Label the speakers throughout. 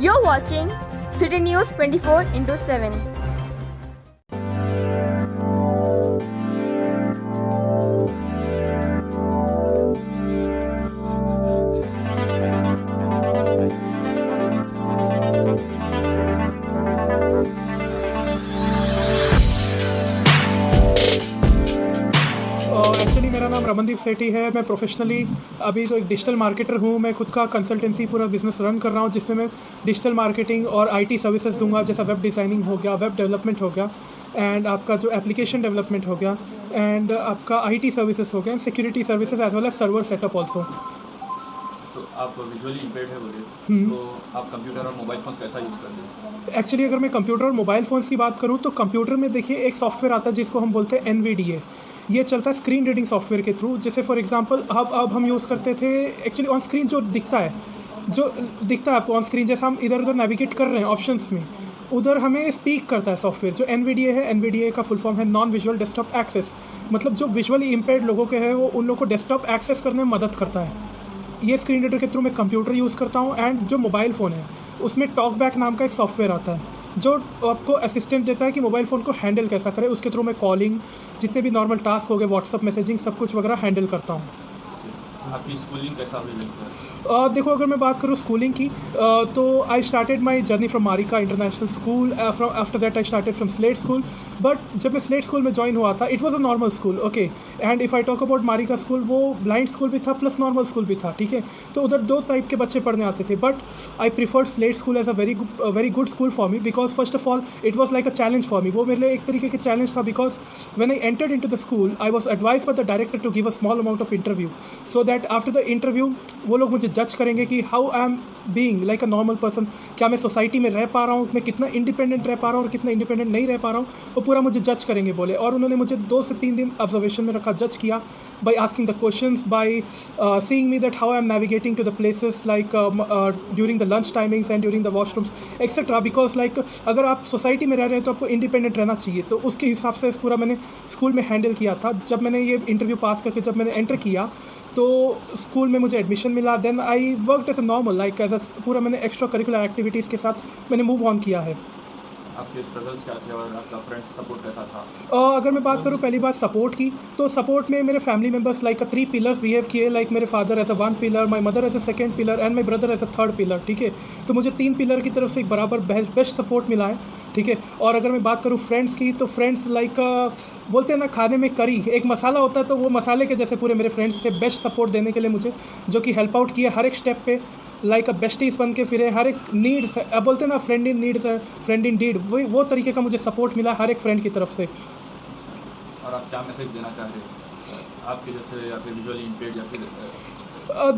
Speaker 1: You're watching City News 24/7.
Speaker 2: Actually मेरा नाम रमनदीप सेठी है। मैं प्रोफेशनली अभी तो एक डिजिटल मार्केटर हूँ। मैं खुद का कंसल्टेंसी पूरा बिज़नेस रन कर रहा हूँ, जिसमें मैं डिजिटल मार्केटिंग और आईटी सर्विसेज दूंगा, जैसा वेब डिज़ाइनिंग हो गया, वेब डेवलपमेंट हो गया, एंड आपका जो एप्लीकेशन डेवलपमेंट हो गया, एंड आपका आईटी सर्विसेज हो गया, and security services as well as server setup also.
Speaker 3: तो आप विजुअली इम्पेयर्ड है बोले, तो आप कंप्यूटर और मोबाइल फ़ोन कैसा यूज़ करते हैं?
Speaker 2: एक्चुअली अगर मैं कंप्यूटर और मोबाइल फ़ोन्स की बात करूँ तो कंप्यूटर में देखिए एक सॉफ्टवेयर आता है जिसको हम बोलते हैं NVDA। ये चलता है स्क्रीन रीडिंग सॉफ्टवेयर के थ्रू। जैसे फॉर एग्जांपल अब हम यूज़ करते थे एक्चुअली ऑन स्क्रीन जो दिखता है आपको ऑन स्क्रीन, जैसा हम इधर उधर नेविगेट कर रहे हैं ऑप्शंस में, उधर हमें स्पीक करता है सॉफ्टवेयर। जो NVDA है, NVDA का फुल फॉर्म है नॉन विजुअल डेस्कटॉप एक्सेस। मतलब जो विजुअली इम्पेयर्ड लोगों के हैं वो उन लोगों को डेस्कटॉप एक्सेस करने में मदद करता है। ये स्क्रीन रीडर के थ्रू मैं कंप्यूटर यूज़ करता हूँ। एंड जो मोबाइल फ़ोन है उसमें टॉकबैक नाम का एक सॉफ्टवेयर आता है जो आपको असिस्टेंट देता है कि मोबाइल फ़ोन को हैंडल कैसा करें। उसके थ्रू मैं कॉलिंग, जितने भी नॉर्मल टास्क हो गए, व्हाट्सअप मैसेजिंग, सब कुछ वगैरह हैंडल करता हूँ।
Speaker 3: आपकी स्कूलिंग कैसा हुई?
Speaker 2: देखो अगर मैं बात करूँ स्कूलिंग की, तो I started my journey from Marika international school. From after that I started from slate school. But जब मैं स्लेट स्कूल में ज्वाइन हुआ था, it was a normal school, okay. And if I talk about Marika school, वो blind school भी था plus normal school भी था, ठीक है। तो उधर दो टाइप के बच्चे पढ़ने आते थे। But I preferred slate school as a very good school for me, because first of all it was like a challenge for me. वो मेरे लिए एक तरीके के चैलेंज था, because when I entered into the school I was advise by the director to give a small amount of interview, so that after the interview वो लोग मुझे जज करेंगे कि how I am being like a normal person. क्या मैं society में रह पा रहा हूँ, मैं कितना इंडिपेंडेंट रह पा रहा हूँ और कितना इंडिपेंडेंट नहीं रह पा रहा हूँ, वो पूरा मुझे जज करेंगे बोले। और उन्होंने मुझे 2 से 3 दिन ऑब्जर्वेशन में रखा, जज किया by asking the questions, by seeing me that how I am navigating to the places like during the lunch timings and during the washrooms etcetera. Because like अगर आप सोसाइटी में रह रहे हैं तो आपको इंडिपेंडेंट रहना चाहिए। तो उसके हिसाब से पूरा मैंने स्कूल में हैंडल किया था। जब मैंने ये इंटरव्यू पास करके जब मैंने एंटर किया तो स्कूल में मुझे एडमिशन मिला। Then I worked as a normal like as a पूरा मैंने एक्स्ट्रा करिकुलर एक्टिविटीज़ के साथ मैंने मूव ऑन किया है।
Speaker 3: आपके स्ट्रगल्स क्या थे और आपका फ्रेंड्स सपोर्ट कैसा था?
Speaker 2: अगर मैं बात करूँ पहली बात सपोर्ट की, तो सपोर्ट में मेरे family members like 3 pillars behave किए। लाइक मेरे father as a 1 pillar, my mother as a 2nd pillar and my brother as a 3rd pillar, ठीक है। तो मुझे 3 पिलर की तरफ से एक बराबर बेस्ट सपोर्ट मिला है, ठीक है। और अगर मैं बात करूँ फ्रेंड्स की, तो फ्रेंड्स लाइक बोलते हैं ना खाने में करी एक मसाला होता है, तो वो मसाले के जैसे पूरे मेरे फ्रेंड्स से बेस्ट सपोर्ट देने के लिए मुझे, जो कि हेल्प आउट किया हर एक स्टेप पे, लाइक बेस्टीज बन के फिरे। हर एक नीड्स, अब बोलते हैं ना फ्रेंड इन नीड्स है फ्रेंड इन डीड, वो तरीके का मुझे सपोर्ट मिला हर एक फ्रेंड की तरफ से।
Speaker 3: और आप क्या मैसेज देना चाह रहे हैं आपके जैसे या फिर विजुअली इम्पेयर्ड या फिर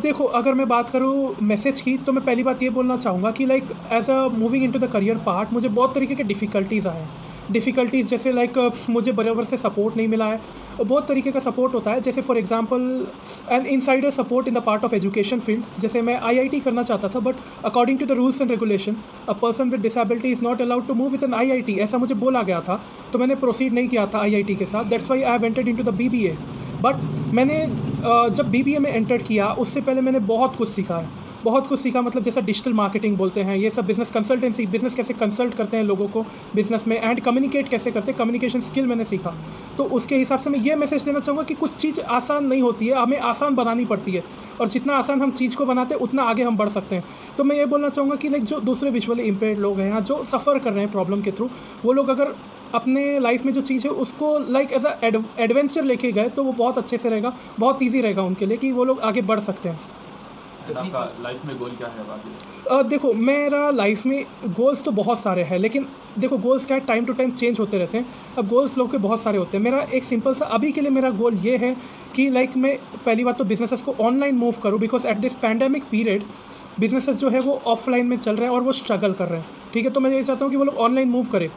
Speaker 2: देखो अगर मैं बात करूँ मैसेज की, तो मैं पहली बात ये बोलना चाहूँगा कि like as a moving into the career part, मुझे बहुत तरीके के डिफ़िकल्टीज़ आए हैं। डिफ़िकल्टीज़ जैसे लाइक मुझे बराबर से सपोर्ट नहीं मिला है। बहुत तरीके का सपोर्ट होता है, जैसे for example an insider support in the part of education field. जैसे मैं IIT करना चाहता था, but according to the rules and regulation a person with disability is not allowed to move with an IIT, ऐसा मुझे बोला गया था। तो मैंने प्रोसीड नहीं किया था IIT के साथ। That's why I have entered into the BBA। But मैंने जब BBA में एंटर किया उससे पहले मैंने बहुत कुछ सीखा है। बहुत कुछ सीखा मतलब जैसा डिजिटल मार्केटिंग बोलते हैं, ये सब बिज़नेस कंसल्टेंसी, बिज़नेस कैसे कंसल्ट करते हैं लोगों को बिज़नेस में, एंड कम्युनिकेट कैसे करते हैं, कम्युनिकेशन स्किल मैंने सीखा। तो उसके हिसाब से मैं ये मैसेज देना चाहूँगा कि कुछ चीज़ आसान नहीं होती है, हमें आसान बनानी पड़ती है। और जितना आसान हम चीज़ को बनाते हैं उतना आगे हम बढ़ सकते हैं। तो मैं ये बोलना चाहूँगा कि लाइक जो दूसरे विजुअली इम्पेयर्ड लोग हैं या जो सफ़र कर रहे हैं प्रॉब्लम के थ्रू, वो लोग अगर अपने लाइफ में जो चीज़ है उसको लाइक एज अ एडवेंचर लेके गए तो वो बहुत अच्छे से रहेगा, बहुत ईजी रहेगा उनके लिए कि वो लोग आगे बढ़ सकते हैं।
Speaker 3: आपका लाइफ में गोल क्या है बाकी?
Speaker 2: देखो मेरा लाइफ में गोल्स तो बहुत सारे हैं, लेकिन देखो गोल्स क्या है, टाइम टू टाइम चेंज होते रहते हैं। अब गोल्स लोग के बहुत सारे होते हैं। मेरा एक सिंपल सा अभी के लिए मेरा गोल ये है कि लाइक मैं पहली बात तो बिजनेसेस को ऑनलाइन मूव करूँ, because at this pandemic period businesses जो है वो ऑफलाइन में चल रहे हैं और वो स्ट्रगल कर रहे हैं, ठीक है। तो मैं ये चाहता हूँ कि वो लोग ऑनलाइन मूव करें।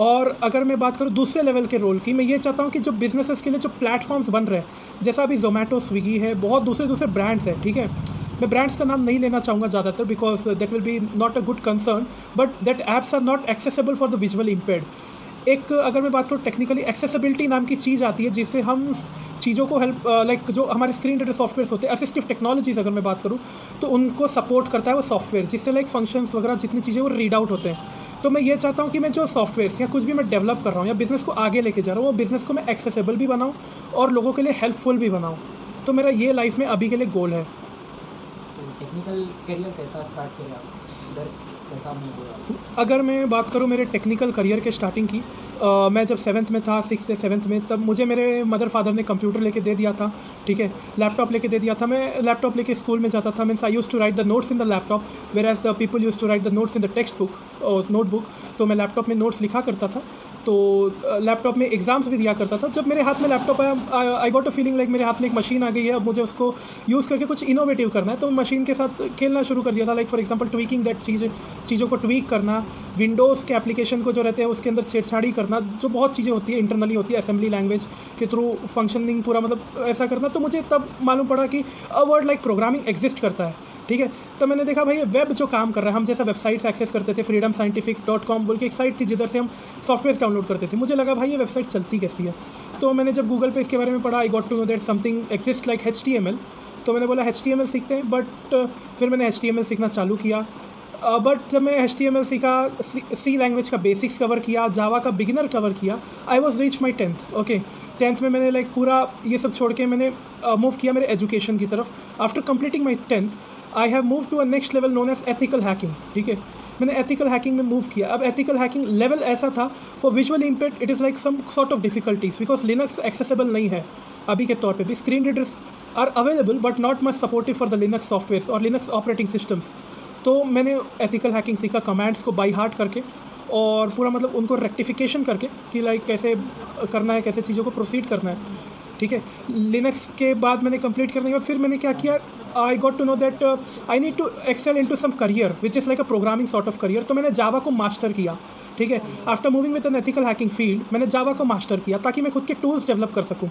Speaker 2: और अगर मैं बात करूँ दूसरे लेवल के रोल की, मैं ये चाहता हूँ कि जो बिजनेसेस के लिए जो प्लेटफॉर्म्स बन रहे हैं, जैसा अभी जोमेटो, स्विगी है, बहुत दूसरे ब्रांड्स हैं, ठीक है। मैं ब्रांड्स का नाम नहीं लेना चाहूँगा ज़्यादातर, because that will be not a good concern, but that apps are not accessible for the visually impaired. एक अगर मैं बात करूँ टेक्निकली एक्सेसिबिलिटी नाम की चीज़ आती है, जिससे हम चीज़ों को हेल्प लाइक जो हमारे स्क्रीन रीडर सॉफ्टवेयर्स होते हैं, असिस्टिव टेक्नोलॉजीज़ अगर मैं बात करूँ तो उनको सपोर्ट करता है वो सॉफ्टवेयर, जिससे लाइक फंक्शंस वगैरह जितनी चीज़ें वो रीड आउट होते हैं। तो मैं ये चाहता हूँ कि मैं जो सॉफ्टवेयर्स या कुछ भी मैं डेवलप कर रहा हूँ या बिज़नेस को आगे लेके जा रहा हूँ, वो बिज़नेस को मैं एक्सेसिबल भी बनाऊँ और लोगों के लिए हेल्पफुल भी बनाऊँ। तो मेरा ये लाइफ में अभी के लिए गोल है।
Speaker 4: तो टेक्निकल करियर कैसा स्टार्ट किया आप, इधर कैसा मूव हुआ?
Speaker 2: अगर मैं बात करूँ मेरे टेक्निकल करियर के स्टार्टिंग की, मैं जब 7th में था, 6 से 7th में, तब मुझे मेरे मदर फादर ने कंप्यूटर लेके दे दिया था, ठीक है, लैपटॉप लेके दे दिया था। मैं लैपटॉप लेके स्कूल में जाता था। Means I use to write the notes in the laptop whereas the people use to write the notes in the text book और नोटबुक। तो मैं लैपटॉप में नोट्स लिखा करता था। तो लैपटॉप में एग्ज़ाम्स भी दिया करता था। जब मेरे हाथ में लैपटॉप आया, I got a feeling like मेरे हाथ में एक मशीन आ गई है, अब मुझे उसको यूज़ करके कुछ इनोवेटिव करना है। तो मशीन के साथ खेलना शुरू कर दिया था। Like for example tweaking that चीज़ों को ट्वीक करना, विंडोज़ के एप्लीकेशन को जो रहते हैं उसके अंदर छेड़छाड़ी करना, जो बहुत चीज़ें होती है इंटरनली होती है, असेंबली लैंग्वेज के थ्रू फंक्शनिंग पूरा मतलब ऐसा करना। तो मुझे तब मालूम पड़ा कि a word like programming exist करता है, ठीक है। तो मैंने देखा भाई वेब जो काम कर रहा है, हम जैसा वेबसाइट्स एक्सेस करते थे, freedomscientific.com बोल के एक साइट थी जिधर से हम सॉफ्टवेयर डाउनलोड करते थे। मुझे लगा भाई ये वेबसाइट चलती कैसी है। तो मैंने जब गूगल पे इसके बारे में पढ़ा, I got to know that something exist like HTML। तो मैंने बोला HTML सीखते हैं। बट फिर मैंने HTML सीखना चालू किया। बट जब मैं HTML सीखा, सी लैंग्वेज का बेसिक्स कवर किया, जावा का बिगिनर कवर किया, I was reach my 10th। Okay, 10th में मैंने लाइक पूरा ये सब छोड़ के मैंने मूव किया मेरे एजुकेशन की तरफ। After completing my 10th I have move to a next level known as ethical hacking, ठीक है। मैंने एथिकल हैकिंग में मूव किया। अब एथिकल हैकिंग लेवल ऐसा था, for visually impaired it is like some sort of difficulties, because Linux accessible नहीं है अभी के तौर पे भी। Screen readers are available but not much supportive for the Linux softwares और लिनक्स ऑपरेटिंग सिस्टम्स। तो मैंने एथिकल हैकिंग सीखा कमांड्स को बाई हार्ट करके और पूरा मतलब उनको रेक्टिफिकेशन करके कि लाइक कैसे करना है, कैसे चीज़ों को प्रोसीड करना है, ठीक है। लिनक्स के बाद मैंने कंप्लीट करने के बाद फिर मैंने क्या किया, I got to know that I need to excel into some career which is like a programming sort of career. तो मैंने जावा को मास्टर किया, ठीक है। After moving with an ethical hacking field मैंने जावा को मास्टर किया ताकि मैं खुद के टूल्स डेवलप कर सकूँ।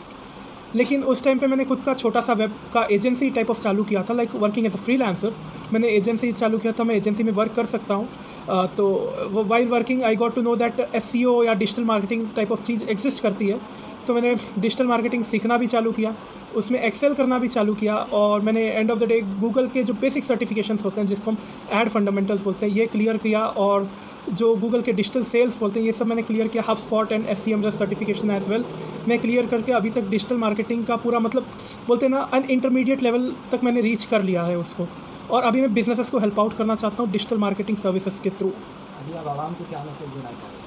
Speaker 2: लेकिन उस टाइम पे मैंने खुद का छोटा सा वेब का एजेंसी टाइप ऑफ चालू किया था, like working as a freelancer. मैंने एजेंसी चालू किया था, मैं एजेंसी में वर्क कर सकता हूँ। तो while working I got to know that SEO या डिजिटल मार्केटिंग टाइप ऑफ चीज़ एग्जिस्ट करती है। तो मैंने डिजिटल मार्केटिंग सीखना भी चालू किया, उसमें एक्सेल करना भी चालू किया। और मैंने end of the day Google के जो बेसिक सर्टिफिकेशंस होते हैं जिसको हम एड फंडामेंटल्स बोलते हैं, ये क्लियर किया। और जो गूगल के डिजिटल सेल्स बोलते हैं, ये सब मैंने क्लियर किया। HubSpot and SCM certification as well मैं क्लियर करके अभी तक डिजिटल मार्केटिंग का पूरा मतलब बोलते हैं ना अन इंटरमीडिएट लेवल तक मैंने रीच कर लिया है उसको। और अभी मैं बिजनेसेस को हेल्प आउट करना चाहता हूँ डिजिटल मार्केटिंग सर्विसेज के थ्रू।
Speaker 4: अभी आप आवाम को क्या मैसेज देना चाहते हैं?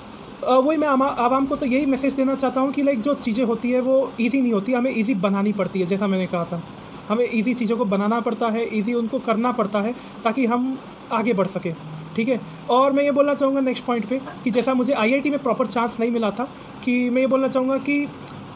Speaker 2: वही मैं आवाम को तो यही मैसेज देना चाहता हूँ कि लाइक जो चीज़ें होती है वो ईजी नहीं होती, हमें ईजी बनानी पड़ती है। जैसा मैंने कहा था, हमें ईजी चीज़ों को बनाना पड़ता है, ईजी उनको करना पड़ता है ताकि हम आगे बढ़ सकें, ठीक है। और मैं ये बोलना चाहूँगा नेक्स्ट पॉइंट पे कि जैसा मुझे IIT में प्रॉपर चांस नहीं मिला था, कि मैं ये बोलना चाहूँगा कि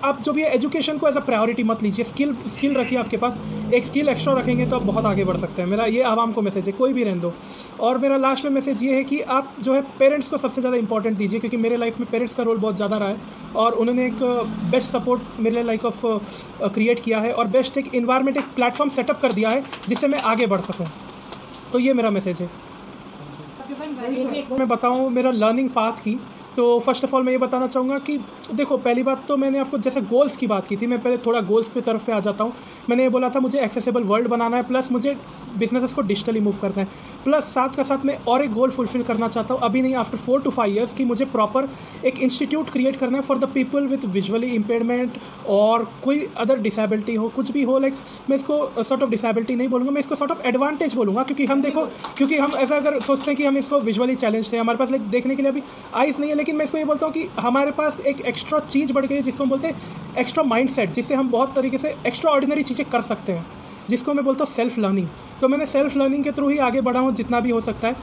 Speaker 2: आप जो भी है एजुकेशन को एज अ प्रायोरिटी मत लीजिए। स्किल रखिए, आपके पास एक स्किल एक्स्ट्रा रखेंगे तो आप बहुत आगे बढ़ सकते हैं। मेरा ये आवाम को मैसेज है, कोई भी रहने दो। और मेरा लास्ट में मैसेज ये है कि आप जो है पेरेंट्स को सबसे ज़्यादा इंपॉर्टेंट दीजिए, क्योंकि मेरे लाइफ में पेरेंट्स का रोल बहुत ज़्यादा रहा है और उन्होंने एक बेस्ट सपोर्ट मेरे लाइफ ऑफ क्रिएट किया है और बेस्ट एक इन्वायरमेंट, एक प्लेटफॉर्म सेटअप कर दिया है जिससे मैं आगे बढ़ सकूँ। तो ये मेरा मैसेज है। मैं बताऊँ मेरा लर्निंग पाथ की, तो फर्स्ट ऑफ ऑल मैं ये बताना चाहूँगा कि देखो, पहली बात तो मैंने आपको जैसे गोल्स की बात की थी, मैं पहले थोड़ा गोल्स पे तरफ पे आ जाता हूँ। मैंने ये बोला था मुझे एक्सेसिबल वर्ल्ड बनाना है, प्लस मुझे बिजनेसेस को डिजिटली मूव करना है, प्लस साथ का साथ मैं और एक गोल फुलफिल करना चाहता हूँ अभी नहीं, आफ्टर 4 to 5 years, कि मुझे प्रॉपर एक इंस्टीट्यूट क्रिएट करना है for the people with visually impairment और कोई अदर डिसेबिलिटी हो, कुछ भी हो। लाइक मैं इसको सॉर्ट ऑफ डिसेबिलिटी नहीं बोलूँगा, मैं इसको सॉर्ट ऑफ एडवांटेज बोलूँगा, क्योंकि हम देखो, क्योंकि हम ऐसा अगर सोचते हैं कि हम इसको विजुअली चैलेंज थे, हमारे पास लाइक देखने के लिए अभी आइज़ नहीं है, लेकिन मैं इसको ये बोलता हूँ कि हमारे पास एक एक्स्ट्रा चीज़ बढ़ गई है जिसको हम बोलते हैं एक्स्ट्रा माइंडसेट, जिससे हम बहुत तरीके से एक्स्ट्रा ऑर्डिनरी चीज़ें कर सकते हैं, जिसको मैं बोलता हूँ सेल्फ लर्निंग। तो मैंने सेल्फ लर्निंग के थ्रू ही आगे बढ़ा हूँ जितना भी हो सकता है।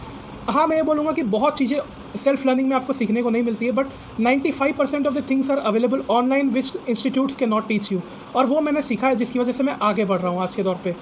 Speaker 2: हाँ, मैं ये बोलूँगा कि बहुत चीज़ें सेल्फ लर्निंग में आपको सीखने को नहीं मिलती है, but 95% of the things are available online which institutes can not teach you, और वो मैंने सीखा है जिसकी वजह से मैं आगे बढ़ रहा हूँ आज के दौर पे।